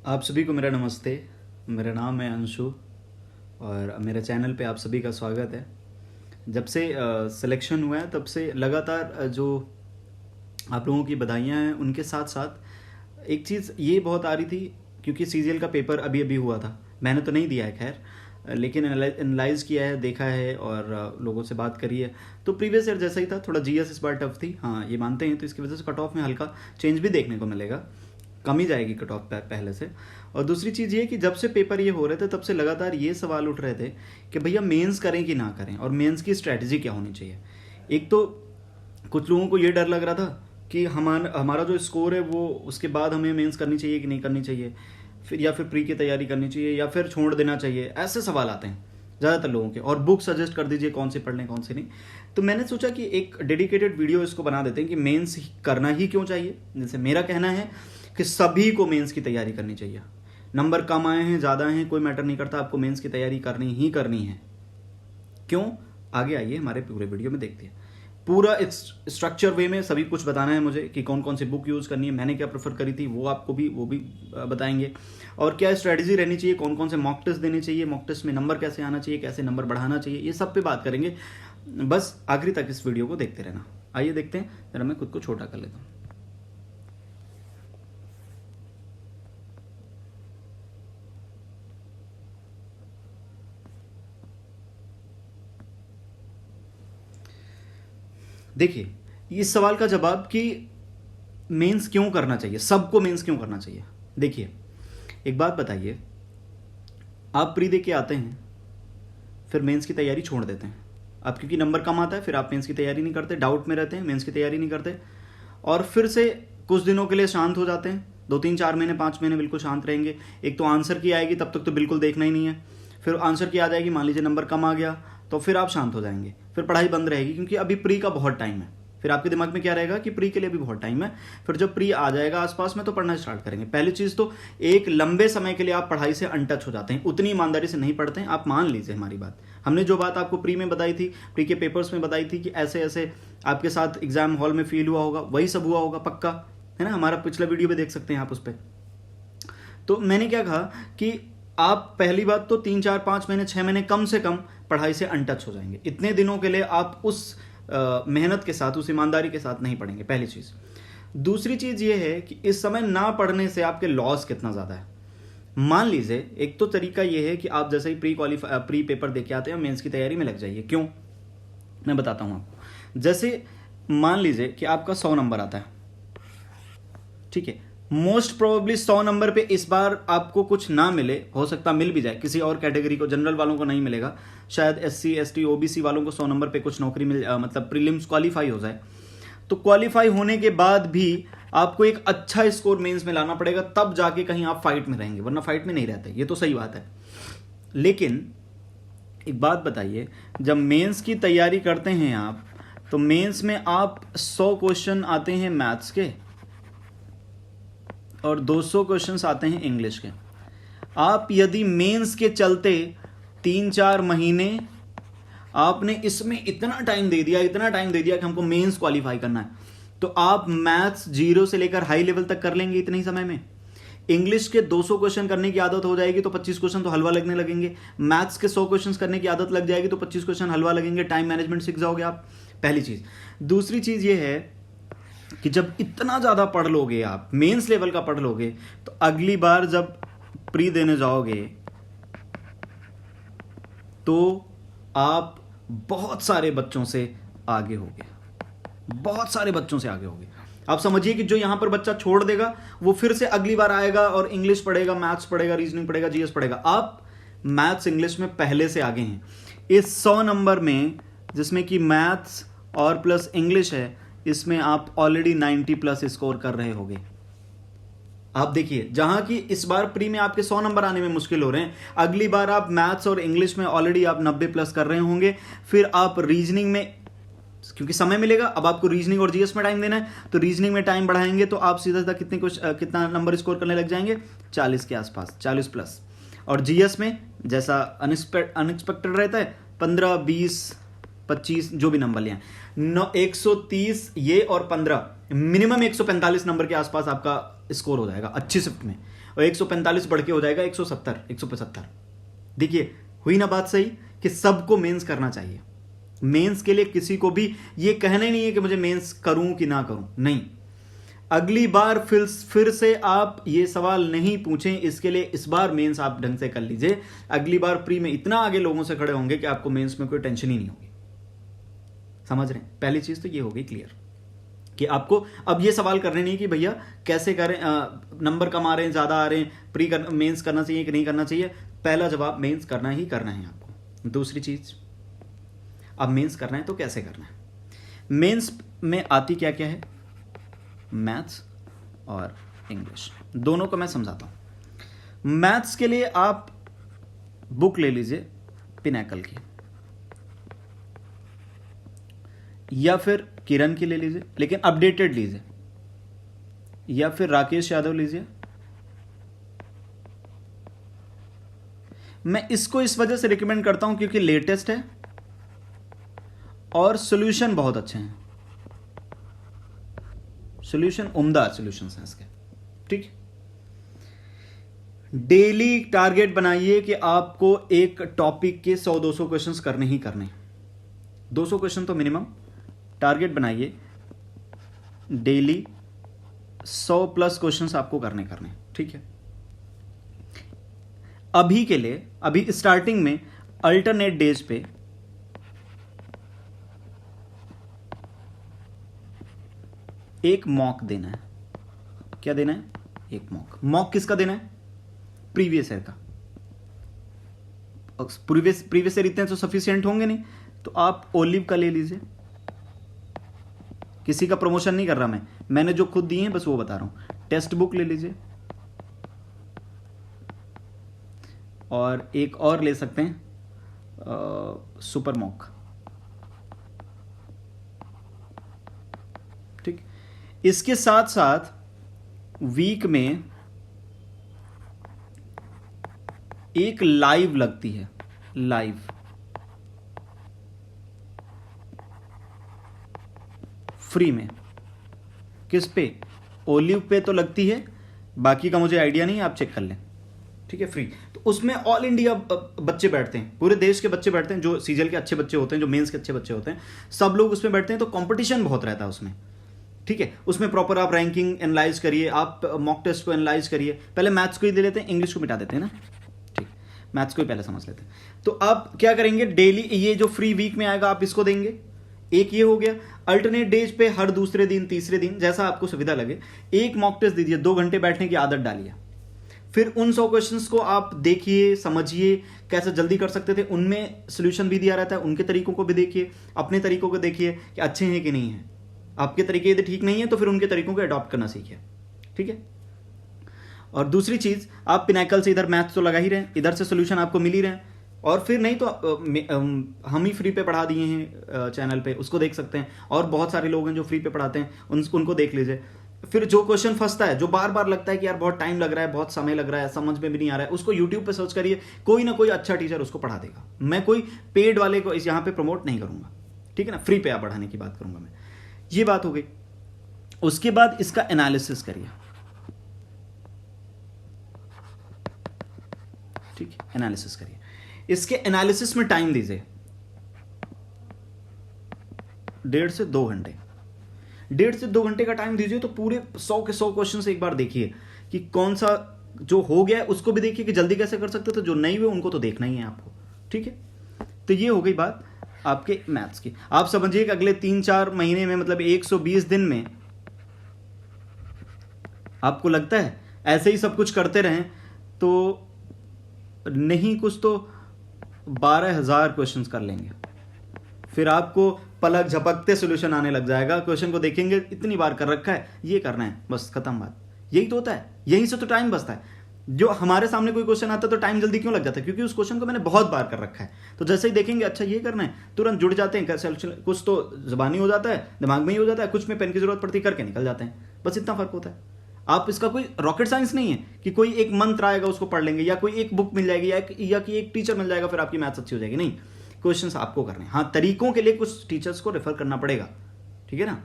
आप सभी को मेरा नमस्ते। मेरा नाम है अंशु और मेरे चैनल पे आप सभी का स्वागत है। जब से सिलेक्शन हुआ है तब से लगातार जो आप लोगों की बधाइयाँ हैं उनके साथ साथ एक चीज़ ये बहुत आ रही थी, क्योंकि सीजीएल का पेपर अभी अभी हुआ था। मैंने तो नहीं दिया है खैर, लेकिन एनालाइज किया है, देखा है और लोगों से बात करी है। तो प्रीवियस ईयर जैसा ही था, थोड़ा जीएस इस बार टफ थी, हाँ ये मानते हैं। तो इसकी वजह से कट ऑफ में हल्का चेंज भी देखने को मिलेगा, कम ही जाएगी कट ऑफ पहले से। और दूसरी चीज़ ये कि जब से पेपर ये हो रहे थे तब से लगातार ये सवाल उठ रहे थे कि भैया मेंस करें कि ना करें, और मेंस की स्ट्रैटेजी क्या होनी चाहिए। एक तो कुछ लोगों को ये डर लग रहा था कि हमारा जो स्कोर है वो उसके बाद हमें मेंस करनी चाहिए कि नहीं करनी चाहिए, फिर या फिर प्री की तैयारी करनी चाहिए या फिर छोड़ देना चाहिए। ऐसे सवाल आते हैं ज़्यादातर लोगों के, और बुक सजेस्ट कर दीजिए कौन सी पढ़ लें कौन सी नहीं। तो मैंने सोचा कि एक डेडिकेटेड वीडियो इसको बना देते हैं कि मेंस करना ही क्यों चाहिए। जैसे मेरा कहना है कि सभी को मेंस की तैयारी करनी चाहिए। नंबर कम आए हैं ज़्यादा हैं कोई मैटर नहीं करता, आपको मेंस की तैयारी करनी ही करनी है। क्यों? आगे आइए हमारे पूरे वीडियो में देखते हैं। पूरा स्ट्रक्चर वे में सभी कुछ बताना है मुझे कि कौन कौन सी बुक यूज़ करनी है, मैंने क्या प्रेफर करी थी वो आपको भी बताएंगे, और क्या स्ट्रेटजी रहनी चाहिए, कौन कौन से मॉक टेस्ट देने चाहिए, मॉक टेस्ट में नंबर कैसे आना चाहिए, कैसे नंबर बढ़ाना चाहिए, ये सब पे बात करेंगे। बस आखिरी तक इस वीडियो को देखते रहना। आइए देखते हैं, जरा मैं खुद को छोटा कर लेता हूँ। देखिए, इस सवाल का जवाब कि मेंस क्यों करना चाहिए, सबको मेंस क्यों करना चाहिए। देखिए, एक बात बताइए, आप प्री दे के आते हैं, फिर मेंस की तैयारी छोड़ देते हैं। अब क्योंकि नंबर कम आता है फिर आप मेंस की तैयारी नहीं करते, डाउट में रहते हैं, मेंस की तैयारी नहीं करते, और फिर से कुछ दिनों के लिए शांत हो जाते हैं। 2-3-4 महीने 5 महीने बिल्कुल शांत रहेंगे। एक तो आंसर की आएगी, तब तक तो बिल्कुल देखना ही नहीं है। फिर आंसर की आ जाएगी, मान लीजिए नंबर कम आ गया, तो फिर आप शांत हो जाएंगे, फिर पढ़ाई बंद रहेगी, क्योंकि अभी प्री का बहुत टाइम है। फिर आपके दिमाग में क्या रहेगा कि प्री के लिए भी बहुत टाइम है। फिर जब प्री आ जाएगा आसपास में तो पढ़ना स्टार्ट करेंगे। पहली चीज़ तो एक लंबे समय के लिए आप पढ़ाई से अनटच हो जाते हैं, उतनी ईमानदारी से नहीं पढ़ते हैं। आप मान लीजिए हमारी बात, हमने जो बात आपको प्री में बताई थी, प्री के पेपर्स में बताई थी कि ऐसे ऐसे आपके साथ एग्जाम हॉल में फील हुआ होगा, वही सब हुआ होगा पक्का, है ना। हमारा पिछला वीडियो भी देख सकते हैं आप उस पर। तो मैंने क्या कहा कि आप पहली बात तो 3-4-5 महीने 6 महीने कम से कम पढ़ाई से अनटच हो जाएंगे। इतने दिनों के लिए आप उस मेहनत के साथ, उस ईमानदारी के साथ नहीं पढ़ेंगे, पहली चीज़। दूसरी चीज़ ये है कि इस समय ना पढ़ने से आपके लॉस कितना ज़्यादा है। मान लीजिए, एक तो तरीका ये है कि आप जैसे ही प्री पेपर दे के आते हैं मेंस की तैयारी में लग जाइए। क्यों? मैं बताता हूँ आपको। जैसे मान लीजिए कि आपका 100 नंबर आता है, ठीक है। मोस्ट प्रोबेबली 100 नंबर पे इस बार आपको कुछ ना मिले, हो सकता मिल भी जाए किसी और कैटेगरी को, जनरल वालों को नहीं मिलेगा, शायद SC ST OBC वालों को 100 नंबर पे कुछ नौकरी मतलब प्रीलिम्स क्वालिफाई हो जाए। तो क्वालिफाई होने के बाद भी आपको एक अच्छा स्कोर मेंस में लाना पड़ेगा, तब जाके कहीं आप फाइट में रहेंगे, वरना फाइट में नहीं रहते। ये तो सही बात है। लेकिन एक बात बताइए, जब मेंस की तैयारी करते हैं आप, तो मेंस में आप 100 क्वेश्चन आते हैं मैथ्स के और 200 क्वेश्चंस आते हैं इंग्लिश के। आप यदि मेंस के चलते 3-4 महीने आपने इसमें इतना टाइम दे दिया कि हमको मेंस क्वालिफाई करना है, तो आप मैथ्स 0 से लेकर हाई लेवल तक कर लेंगे इतने ही समय में। इंग्लिश के 200 क्वेश्चन करने की आदत हो जाएगी तो 25 क्वेश्चन तो हलवा लगने लगेंगे। मैथ्स के 100 क्वेश्चन करने की आदत लग जाएगी तो 25 क्वेश्चन हलवा लगेंगे। टाइम मैनेजमेंट सीख जाओगे आप, पहली चीज। दूसरी चीज ये है कि जब इतना ज़्यादा पढ़ लोगे, आप मेंस लेवल का पढ़ लोगे, तो अगली बार जब प्री देने जाओगे तो आप बहुत सारे बच्चों से आगे होगे, बहुत सारे बच्चों से आगे होगे। आप समझिए कि जो यहां पर बच्चा छोड़ देगा वो फिर से अगली बार आएगा और इंग्लिश पढ़ेगा, मैथ्स पढ़ेगा, रीजनिंग पढ़ेगा, जीएस पढ़ेगा। आप मैथ्स इंग्लिश में पहले से आगे हैं। इस 100 नंबर में, जिसमें कि मैथ्स और प्लस इंग्लिश है, इसमें आप ऑलरेडी 90 प्लस स्कोर कर रहे होंगे। आप देखिए, जहां की इस बार प्री में आपके 100 नंबर आने में मुश्किल हो रहे हैं, अगली बार आप मैथ्स और इंग्लिश में ऑलरेडी आप 90 प्लस कर रहे होंगे। फिर आप रीजनिंग में, क्योंकि समय मिलेगा, अब आपको रीजनिंग और जीएस में टाइम देना है, तो रीजनिंग में टाइम बढ़ाएंगे तो आप सीधा सीधा कितना नंबर स्कोर करने लग जाएंगे, 40 के आसपास, 40 प्लस। और जीएस में जैसा अनएक्सपेक्टेड रहता है, 15, 20, 25 जो भी नंबर लिया, 130 ये और 15 मिनिमम 145 नंबर के आसपास आपका स्कोर हो जाएगा अच्छी शिफ्ट में, और 145 बढ़ के हो जाएगा 170 175। देखिए हुई ना बात सही कि सबको मेंस करना चाहिए। मेंस के लिए किसी को भी ये कहना ही नहीं है कि मुझे मेंस करूं कि ना करूं, नहीं। अगली बार फिर से आप ये सवाल नहीं पूछें, इसके लिए इस बार मेंस आप ढंग से कर लीजिए। अगली बार प्री में इतना आगे लोगों से खड़े होंगे कि आपको मेंस में कोई टेंशन ही नहीं होगी। समझ रहे हैं? पहली चीज तो ये हो गई क्लियर कि आपको अब ये सवाल करने नहीं कि भैया कैसे करें, नंबर कम आ रहे हैं, ज्यादा आ रहे हैं, मेंस करना चाहिए कि नहीं करना चाहिए। पहला जवाब मेंस करना ही करना है आपको। दूसरी चीज, अब मेंस करना है तो कैसे करना है। मेंस में आती क्या क्या है, मैथ्स और इंग्लिश, दोनों को मैं समझाता हूं। मैथ्स के लिए आप बुक ले लीजिए पिनैकल की, या फिर किरण की ले लीजिए लेकिन अपडेटेड लीजिए, या फिर राकेश यादव लीजिए। मैं इसको इस वजह से रिकमेंड करता हूं क्योंकि लेटेस्ट है और सॉल्यूशन बहुत अच्छे हैं, सॉल्यूशन उम्दा सॉल्यूशन है इसके। ठीक, डेली टारगेट बनाइए कि आपको एक टॉपिक के 100-200 क्वेश्चंस करने ही करने, 200 क्वेश्चन तो मिनिमम टारगेट बनाइए। डेली 100+ क्वेश्चंस आपको करने। ठीक है, अभी के लिए, अभी स्टार्टिंग में अल्टरनेट डेज पे एक मॉक देना है। क्या देना है? एक मॉक किसका देना है? प्रीवियस ईयर का। प्रीवियस ईयर इतने तो सफिशिएंट होंगे नहीं, तो आप ओलिव का ले लीजिए। किसी का प्रमोशन नहीं कर रहा मैंने जो खुद दिए हैं बस वो बता रहा हूं। टेक्स्ट बुक ले लीजिए, और एक और ले सकते हैं सुपर मॉक। ठीक, इसके साथ साथ वीक में एक लाइव लगती है, लाइव फ्री में। किस पे? ओलिव पे तो लगती है, बाकी का मुझे आइडिया नहीं है, आप चेक कर लें। ठीक है, फ्री। तो उसमें ऑल इंडिया बच्चे बैठते हैं, पूरे देश के बच्चे बैठते हैं, जो सीजल के अच्छे बच्चे होते हैं, जो मेंस के अच्छे बच्चे होते हैं, सब लोग उसमें बैठते हैं। तो कंपटीशन बहुत रहता है उसमें। ठीक है, उसमें प्रॉपर आप रैंकिंग एनालाइज करिए, आप मॉक टेस्ट को एनालाइज करिए। पहले मैथ्स को ही दे लेते हैं, इंग्लिश को मिटा देते हैं ना। ठीक, मैथ्स को ही पहले समझ लेते हैं। तो आप क्या करेंगे, डेली ये जो फ्री वीक में आएगा आप इसको देंगे। एक ये हो गया। अल्टरनेट डेज पे हर दूसरे दिन, तीसरे दिन, जैसा आपको सुविधा लगे, एक मॉक टेस्ट दीजिए। 2 घंटे बैठने की आदत डालिए। फिर उन 100 क्वेश्चंस को आप देखिए, समझिए कैसे जल्दी कर सकते थे। उनमें सोल्यूशन भी दिया रहता है, उनके तरीकों को भी देखिए, अपने तरीकों को देखिए कि अच्छे हैं कि नहीं है। आपके तरीके यदि ठीक नहीं है तो फिर उनके तरीकों को अडॉप्ट करना सीखिए। ठीक है, और दूसरी चीज, आप पिनैकल से इधर मैथ्स तो लगा ही रहे हैं, इधर से सोल्यूशन आपको मिल ही रहे हैं, और फिर नहीं तो हम ही फ्री पे पढ़ा दिए हैं चैनल पे, उसको देख सकते हैं। और बहुत सारे लोग हैं जो फ्री पे पढ़ाते हैं, उनको देख लीजिए। फिर जो क्वेश्चन फंसता है, जो बार बार लगता है कि यार बहुत टाइम लग रहा है, बहुत समय लग रहा है, समझ में भी नहीं आ रहा है, उसको यूट्यूब पे सर्च करिए, कोई ना कोई अच्छा टीचर उसको पढ़ा देगा। मैं कोई पेड वाले को इस यहाँ पे प्रमोट नहीं करूंगा। ठीक है ना, फ्री पे आप पढ़ाने की बात करूंगा मैं। ये बात हो गई। उसके बाद इसका एनालिसिस करिए। ठीक है, एनालिसिस करिए। इसके एनालिसिस में टाइम दीजिए 1.5 से 2 घंटे। 1.5 से 2 घंटे का टाइम दीजिए, तो पूरे 100 के 100 क्वेश्चन से एक बार देखिए कि कौन सा जो हो गया है उसको भी देखिए कि जल्दी कैसे कर सकते, तो जो नहीं हुए उनको तो देखना ही है आपको। ठीक है, तो ये हो गई बात आपके मैथ्स की। आप समझिए कि अगले 3-4 महीने में, मतलब 120 दिन में, आपको लगता है ऐसे ही सब कुछ करते रहें तो नहीं कुछ तो 12,000 क्वेश्चंस कर लेंगे। फिर आपको पलक झपकते सॉल्यूशन आने लग जाएगा। क्वेश्चन को देखेंगे, इतनी बार कर रखा है, ये करना है, बस खत्म बात। यही तो होता है, यहीं से तो टाइम बचता है। जो हमारे सामने कोई क्वेश्चन आता है तो टाइम जल्दी क्यों लग जाता है? क्योंकि उस क्वेश्चन को मैंने बहुत बार कर रखा है। तो जैसे ही देखेंगे अच्छा ये करना है, तुरंत जुड़ जाते हैं। कुछ तो जुबानी हो जाता है, दिमाग में ही हो जाता है, कुछ में पेन की जरूरत पड़ती है, करके निकल जाते हैं। बस इतना फर्क होता है। आप इसका कोई रॉकेट साइंस नहीं है कि कोई एक मंत्र आएगा उसको पढ़ लेंगे, या कोई एक बुक मिल जाएगी, या कि एक टीचर मिल जाएगा फिर आपकी मैथ्स अच्छी हो जाएगी। नहीं, क्वेश्चंस आपको करने हैं। हाँ, तरीकों के लिए कुछ टीचर्स को रेफर करना पड़ेगा। ठीक है ना,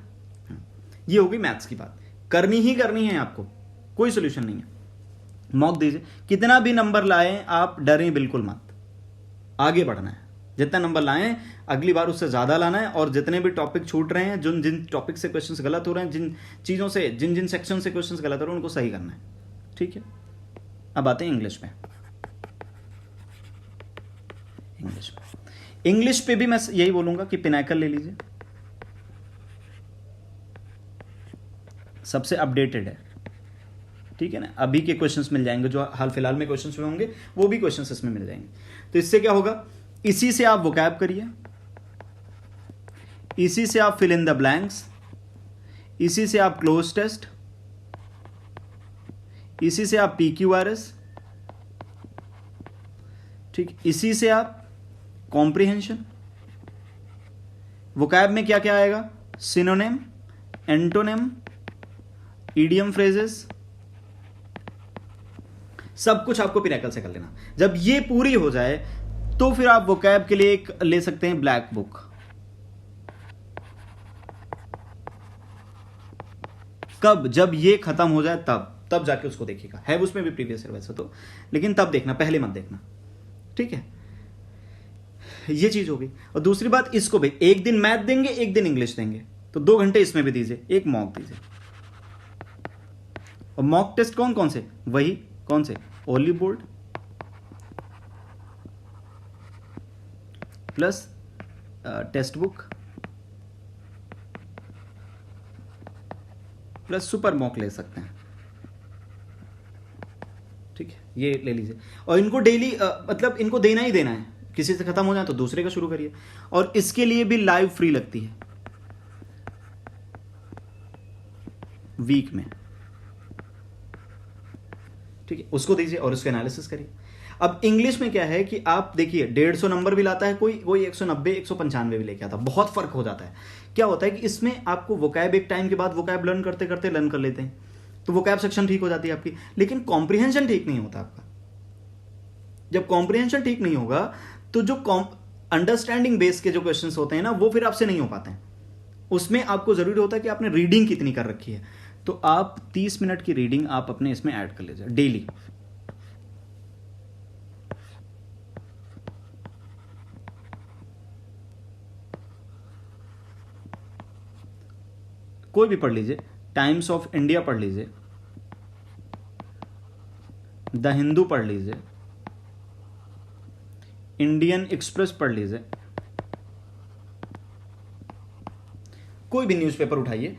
ये होगी मैथ्स की बात, करनी ही करनी है आपको, कोई सोल्यूशन नहीं है। मॉक दीजिए, कितना भी नंबर लाएं आप डरें बिल्कुल मत, आगे बढ़ना है, जितना नंबर लाएं अगली बार उससे ज़्यादा लाना है। और जितने भी टॉपिक छूट रहे हैं, जिन टॉपिक से क्वेश्चंस गलत हो रहे हैं, जिन चीज़ों से, जिन सेक्शन से क्वेश्चंस गलत हो रहे हैं, उनको सही करना है, ठीक है। अब आते हैं इंग्लिश में। इंग्लिश पे भी मैं यही बोलूंगा कि पिनाकल ले लीजिए, सबसे अपडेटेड है, ठीक है ना। अभी के क्वेश्चंस मिल जाएंगे, जो हाल फिलहाल में क्वेश्चंस हुए होंगे वो भी क्वेश्चंस इसमें मिल जाएंगे। तो इससे क्या होगा, इसी से आप वोकैब करिए, इसी से आप फिल इन द ब्लैंक्स, इसी से आप क्लोज टेस्ट, इसी से आप PQRS, ठीक, इसी से आप कॉम्प्रिहेंशन। वोकैब में क्या क्या आएगा, सिनोनिम, एंटोनिम, इडियम फ्रेजेस, सब कुछ आपको पिनाकल से कर लेना। जब ये पूरी हो जाए तो फिर आप वोकैब के लिए एक ले सकते हैं ब्लैक बुक। कब, जब ये खत्म हो जाए तब जाके उसको देखिएगा, है उसमें भी प्रीवियस ईयर वैसे तो, लेकिन तब देखना, पहले मत देखना, ठीक है। ये चीज होगी। और दूसरी बात, इसको भी एक दिन मैथ देंगे, एक दिन इंग्लिश देंगे, तो 2 घंटे इसमें भी दीजिए, एक मॉक दीजिए। और मॉक टेस्ट कौन कौन से, वही कौन से, only board plus text book plus super mock ले सकते हैं, ठीक है, ये ले लीजिए। और इनको डेली मतलब इनको देना ही देना है, किसी से खत्म हो जाए तो दूसरे का शुरू करिए। और इसके लिए भी लाइव फ्री लगती है वीक में, ठीक है, उसको दीजिए और उसका एनालिसिस करिए। अब इंग्लिश में क्या है कि आप देखिए 150 नंबर भी लाता है कोई 190 195 भी लेके आता है, बहुत फर्क हो जाता है। क्या होता है कि इसमें आपको वोकैब एक टाइम के बाद वोकैब लर्न करते करते लर्न कर लेते हैं, तो वोकैब सेक्शन ठीक हो जाती है आपकी, लेकिन कॉम्प्रिहेंशन ठीक नहीं होता आपका। जब कॉम्प्रिहेंशन ठीक नहीं होगा तो जो अंडरस्टैंडिंग बेस के जो क्वेश्चंस होते हैं ना, वो फिर आपसे नहीं हो पाते हैं। उसमें आपको जरूरी होता है कि आपने रीडिंग कितनी कर रखी है, तो आप 30 मिनट की रीडिंग आप अपने इसमें ऐड कर लीजिए डेली। कोई भी पढ़ लीजिए, टाइम्स ऑफ इंडिया पढ़ लीजिए, द हिंदू पढ़ लीजिए, इंडियन एक्सप्रेस पढ़ लीजिए, कोई भी न्यूज़पेपर उठाइए,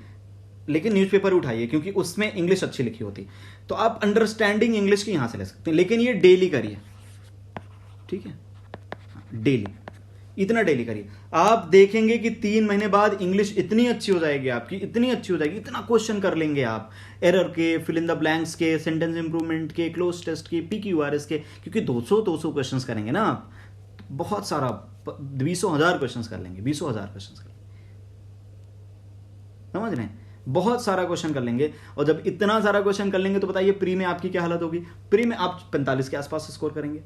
लेकिन न्यूज़पेपर उठाइए क्योंकि उसमें इंग्लिश अच्छी लिखी होती, तो आप अंडरस्टैंडिंग इंग्लिश की यहां से ले सकते हैं, लेकिन ये डेली करिए, ठीक है, डेली, इतना डेली करिए। आप देखेंगे कि 3 महीने बाद इंग्लिश इतनी अच्छी हो जाएगी आपकी, इतनी अच्छी हो जाएगी, इतना क्वेश्चन कर लेंगे आप, एरर के, फिल इन द ब्लैंक्स के, सेंटेंस इंप्रूवमेंट के, क्लोज टेस्ट के, PQRS के, क्योंकि 200 क्वेश्चंस करेंगे ना आप, बहुत सारा 20,000 क्वेश्चंस कर लेंगे, 20,000 क्वेश्चंस कर लेंगे, समझ रहे हैं, बहुत सारा क्वेश्चन कर लेंगे। और जब इतना सारा क्वेश्चन कर लेंगे तो बताइए प्री में आपकी क्या हालत होगी, प्री में आप 45 के आसपास स्कोर करेंगे,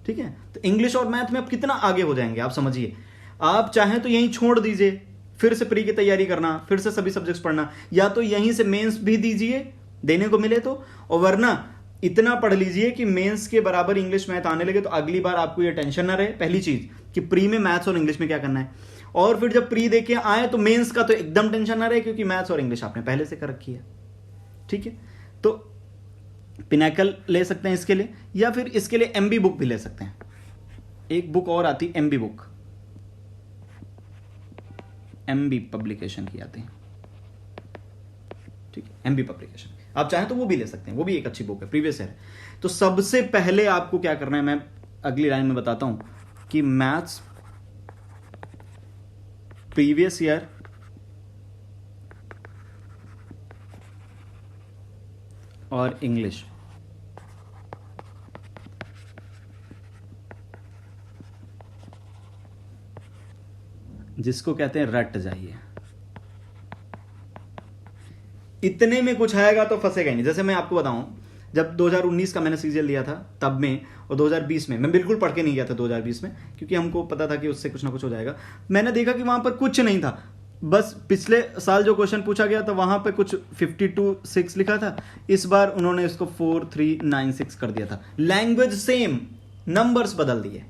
ठीक है। तो इंग्लिश और मैथ में आप कितना आगे हो जाएंगे आप समझिए। आप चाहें तो यहीं छोड़ दीजिए, फिर से प्री की तैयारी करना, फिर से सभी सब्जेक्ट्स पढ़ना, या तो यहीं से मेंस भी दीजिए देने को मिले तो, और वरना इतना पढ़ लीजिए कि मेंस के बराबर इंग्लिश मैथ आने लगे, तो अगली बार आपको ये टेंशन ना रहे, पहली चीज कि प्री में मैथ्स और इंग्लिश में क्या करना है। और फिर जब प्री देके आए तो मेंस का तो एकदम टेंशन ना रहे, क्योंकि मैथ्स और इंग्लिश आपने पहले से कर रखी है, ठीक है। तो पिनाकल ले सकते हैं इसके लिए, या फिर इसके लिए MB बुक भी ले सकते हैं। एक बुक और आती, MB बुक, MB पब्लिकेशन की आती है, ठीक है, MB पब्लिकेशन, आप चाहें तो वो भी ले सकते हैं, वो भी एक अच्छी बुक है, प्रीवियस ईयर। तो सबसे पहले आपको क्या करना है, मैं अगली लाइन में बताता हूं कि मैथ्स प्रीवियस ईयर और इंग्लिश जिसको कहते हैं रट जाइए, इतने में कुछ आएगा तो फंसेगा नहीं। जैसे मैं आपको बताऊं, जब 2019 का मैंने सीजीएल दिया था तब में, और 2020 में मैं बिल्कुल पढ़ के नहीं गया था 2020 में, क्योंकि हमको पता था कि उससे कुछ ना कुछ हो जाएगा। मैंने देखा कि वहां पर कुछ नहीं था, बस पिछले साल जो क्वेश्चन पूछा गया था वहां पे कुछ 52-6 लिखा था, इस बार उन्होंने इसको 4396 कर दिया था। लैंग्वेज सेम, नंबर्स बदल दिए,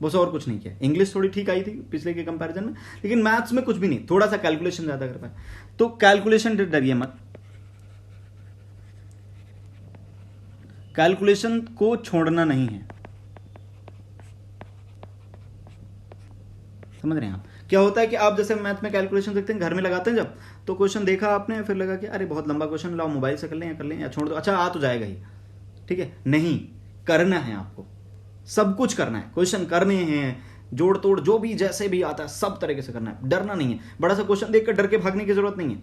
बस और कुछ नहीं किया। इंग्लिश थोड़ी ठीक आई थी पिछले के कंपैरिजन में, लेकिन मैथ्स में कुछ भी नहीं, थोड़ा सा कैलकुलेशन ज्यादा कर पाए। तो कैलकुलेशन से डरिए मत, कैलकुलेशन को छोड़ना नहीं है, समझ रहे हैं आप? क्या होता है कि आप जैसे मैथ में कैलकुलेशन देखते हैं, घर में लगाते हैं जब, तो क्वेश्चन देखा आपने, फिर लगा कि अरे बहुत लंबा क्वेश्चन, लाओ मोबाइल से कर लें या छोड़ दो, अच्छा आ तो जाएगा ही, ठीक है। नहीं, करना है आपको, सब कुछ करना है, क्वेश्चन करने हैं, जोड़ तोड़ जो भी जैसे भी आता है सब तरीके से करना है, डरना नहीं है। बड़ा सा क्वेश्चन देखकर डर के भागने की जरूरत नहीं है,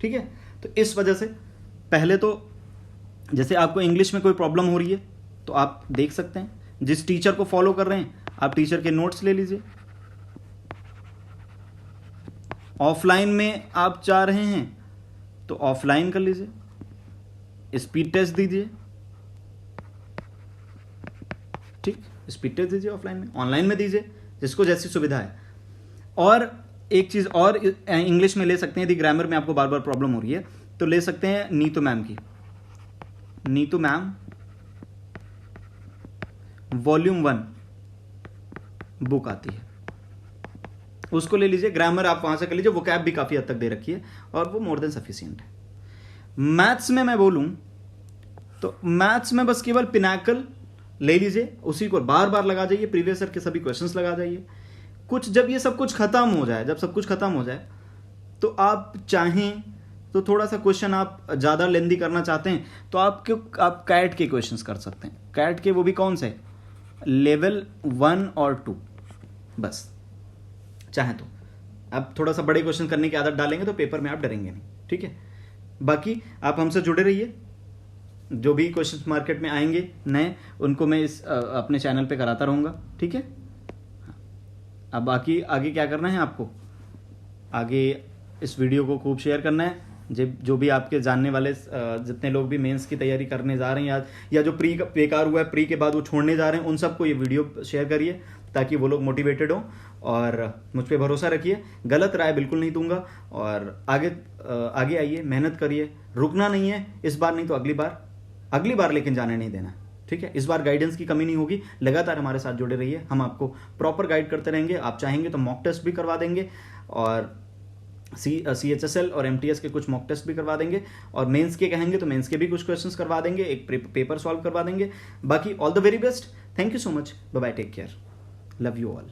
ठीक है। तो इस वजह से पहले तो जैसे आपको इंग्लिश में कोई प्रॉब्लम हो रही है तो आप देख सकते हैं, जिस टीचर को फॉलो कर रहे हैं आप टीचर के नोट्स ले लीजिए। ऑफलाइन में आप चाह रहे हैं तो ऑफलाइन कर लीजिए, स्पीड टेस्ट दीजिए, ठीक, स्पीड टेस्ट दीजिए ऑफलाइन में, ऑनलाइन में दीजिए, जिसको जैसी सुविधा है। और एक चीज और इंग्लिश में ले सकते हैं, यदि ग्रामर में आपको बार बार प्रॉब्लम हो रही है तो ले सकते हैं नीतू मैम की, नीतू मैम वॉल्यूम 1 बुक आती है, उसको ले लीजिए। ग्रामर आप वहां से कर लीजिए, वो कैब भी काफी हद तक दे रखी है और वो मोर देन सफिशिएंट है। मैथ्स में मैं बोलूं तो मैथ्स में बस केवल पिनाकल ले लीजिए, उसी को बार बार लगा जाइए, प्रीवियस ईयर के सभी क्वेश्चंस लगा जाइए। कुछ जब ये सब कुछ खत्म हो जाए, जब सब कुछ खत्म हो जाए तो आप चाहें तो थोड़ा सा क्वेश्चन आप ज्यादा लेंदी करना चाहते हैं तो आप कैट के क्वेश्चंस कर सकते हैं। कैट के वो भी कौन से, लेवल 1 और 2, बस चाहें तो। अब थोड़ा सा बड़े क्वेश्चन करने की आदत डालेंगे तो पेपर में आप डरेंगे नहीं, ठीक है। बाकी आप हमसे जुड़े रहिए, जो भी क्वेश्चन मार्केट में आएंगे नए, उनको मैं इस अपने चैनल पे कराता रहूंगा, ठीक है। अब बाकी आगे क्या करना है आपको, आगे इस वीडियो को खूब शेयर करना है। जो भी आपके जानने वाले जितने लोग भी मेंस की तैयारी करने जा रहे हैं या जो प्री बेकार हुआ है, प्री के बाद वो छोड़ने जा रहे हैं, उन सबको ये वीडियो शेयर करिए ताकि वो लोग मोटिवेटेड हों। और मुझ पर भरोसा रखिए, गलत राय बिल्कुल नहीं दूंगा। और आगे आइए, मेहनत करिए, रुकना नहीं है, इस बार नहीं तो अगली बार लेकिन जाने नहीं देना, ठीक है। इस बार गाइडेंस की कमी नहीं होगी, लगातार हमारे साथ जुड़े रहिए, हम आपको प्रॉपर गाइड करते रहेंगे। आप चाहेंगे तो मॉक टेस्ट भी करवा देंगे और CHSL और MTS के कुछ मॉक टेस्ट भी करवा देंगे, और मेंस के कहेंगे तो मेंस के भी कुछ क्वेश्चंस करवा देंगे, एक पेपर सॉल्व करवा देंगे। बाकी all the very best, thank you so much, bye bye, take care, love you all.